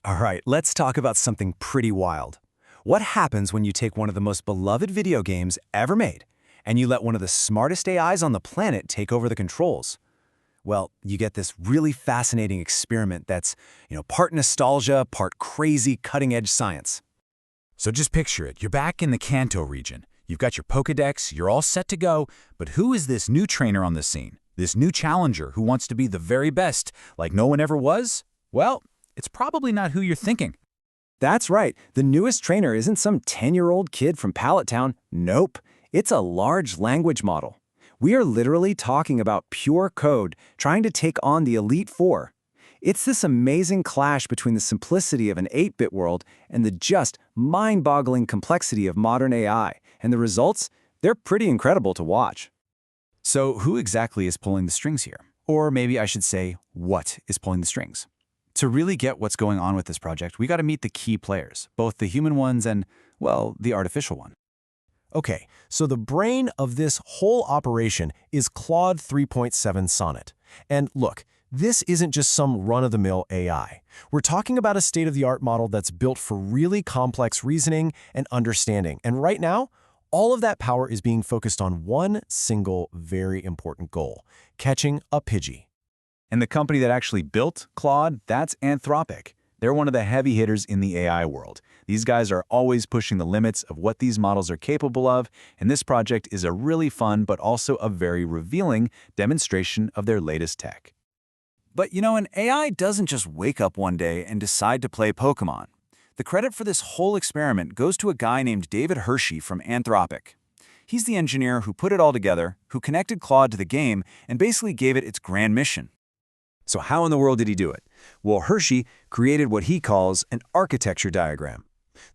All right, let's talk about something pretty wild. What happens when you take one of the most beloved video games ever made, and you let one of the smartest AIs on the planet take over the controls? Well, you get this really fascinating experiment that's, part nostalgia, part crazy cutting-edge science. So just picture it. You're back in the Kanto region. You've got your Pokédex, you're all set to go, but who is this new trainer on the scene? This new challenger who wants to be the very best, like no one ever was? Well, it's probably not who you're thinking. That's right. The newest trainer isn't some 10-year-old kid from Pallet Town. Nope. It's a large language model. We are literally talking about pure code trying to take on the Elite Four. It's this amazing clash between the simplicity of an 8-bit world and the just mind-boggling complexity of modern AI. And the results? They're pretty incredible to watch. So who exactly is pulling the strings here? Or maybe I should say, what is pulling the strings? To really get what's going on with this project, we got to meet the key players, both the human ones and, well, the artificial one. Okay, so the brain of this whole operation is Claude 3.7 Sonnet. And look, this isn't just some run-of-the-mill AI. We're talking about a state-of-the-art model that's built for really complex reasoning and understanding. And right now, all of that power is being focused on one single, very important goal: catching a Pidgey. And the company that actually built Claude, that's Anthropic. They're one of the heavy hitters in the AI world. These guys are always pushing the limits of what these models are capable of, and this project is a really fun but also a very revealing demonstration of their latest tech. But an AI doesn't just wake up one day and decide to play Pokémon. The credit for this whole experiment goes to a guy named David Hershey from Anthropic. He's the engineer who put it all together, who connected Claude to the game, and basically gave it its grand mission. So how in the world did he do it? Well, Hershey created what he calls an architecture diagram.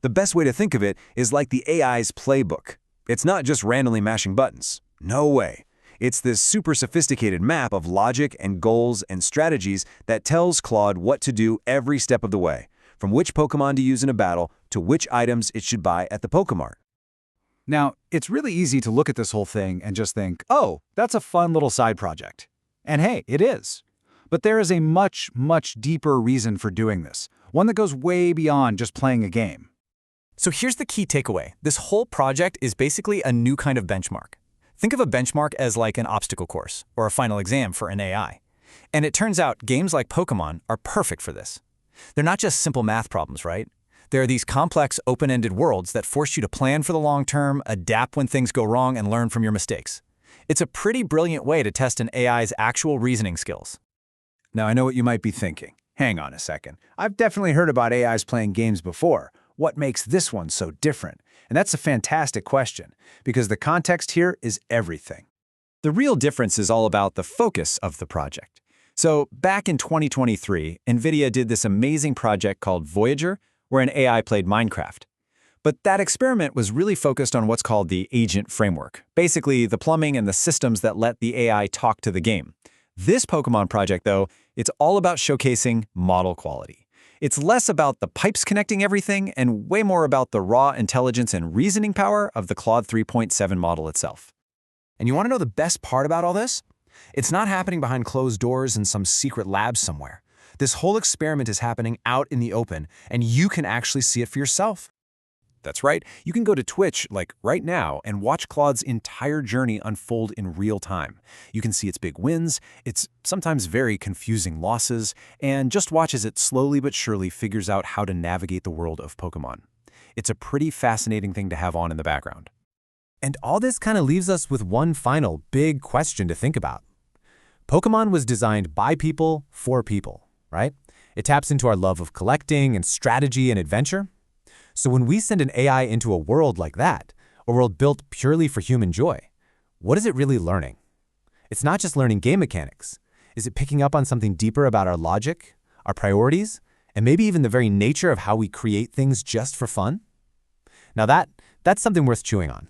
The best way to think of it is like the AI's playbook. It's not just randomly mashing buttons. No way. It's this super sophisticated map of logic and goals and strategies that tells Claude what to do every step of the way, from which Pokémon to use in a battle to which items it should buy at the Pokémart. Now, it's really easy to look at this whole thing and just think, oh, that's a fun little side project. And hey, it is. But there is a much, much deeper reason for doing this, one that goes way beyond just playing a game. So here's the key takeaway. This whole project is basically a new kind of benchmark. Think of a benchmark as like an obstacle course or a final exam for an AI. And it turns out games like Pokémon are perfect for this. They're not just simple math problems, right? There are these complex, open-ended worlds that force you to plan for the long term, adapt when things go wrong, and learn from your mistakes. It's a pretty brilliant way to test an AI's actual reasoning skills. Now, I know what you might be thinking. Hang on a second. I've definitely heard about AIs playing games before. What makes this one so different? And that's a fantastic question, because the context here is everything. The real difference is all about the focus of the project. So back in 2023, NVIDIA did this amazing project called Voyager, where an AI played Minecraft. But that experiment was really focused on what's called the agent framework, basically the plumbing and the systems that let the AI talk to the game. This Pokémon project, though, it's all about showcasing model quality. It's less about the pipes connecting everything and way more about the raw intelligence and reasoning power of the Claude 3.7 model itself. And you want to know the best part about all this? It's not happening behind closed doors in some secret lab somewhere. This whole experiment is happening out in the open, and you can actually see it for yourself. That's right, you can go to Twitch, like right now, and watch Claude's entire journey unfold in real time. You can see its big wins, its sometimes very confusing losses, and just watch as it slowly but surely figures out how to navigate the world of Pokémon. It's a pretty fascinating thing to have on in the background. And all this kind of leaves us with one final big question to think about. Pokémon was designed by people for people, right? It taps into our love of collecting and strategy and adventure. So when we send an AI into a world like that, a world built purely for human joy, what is it really learning? It's not just learning game mechanics. Is it picking up on something deeper about our logic, our priorities, and maybe even the very nature of how we create things just for fun? Now that's something worth chewing on.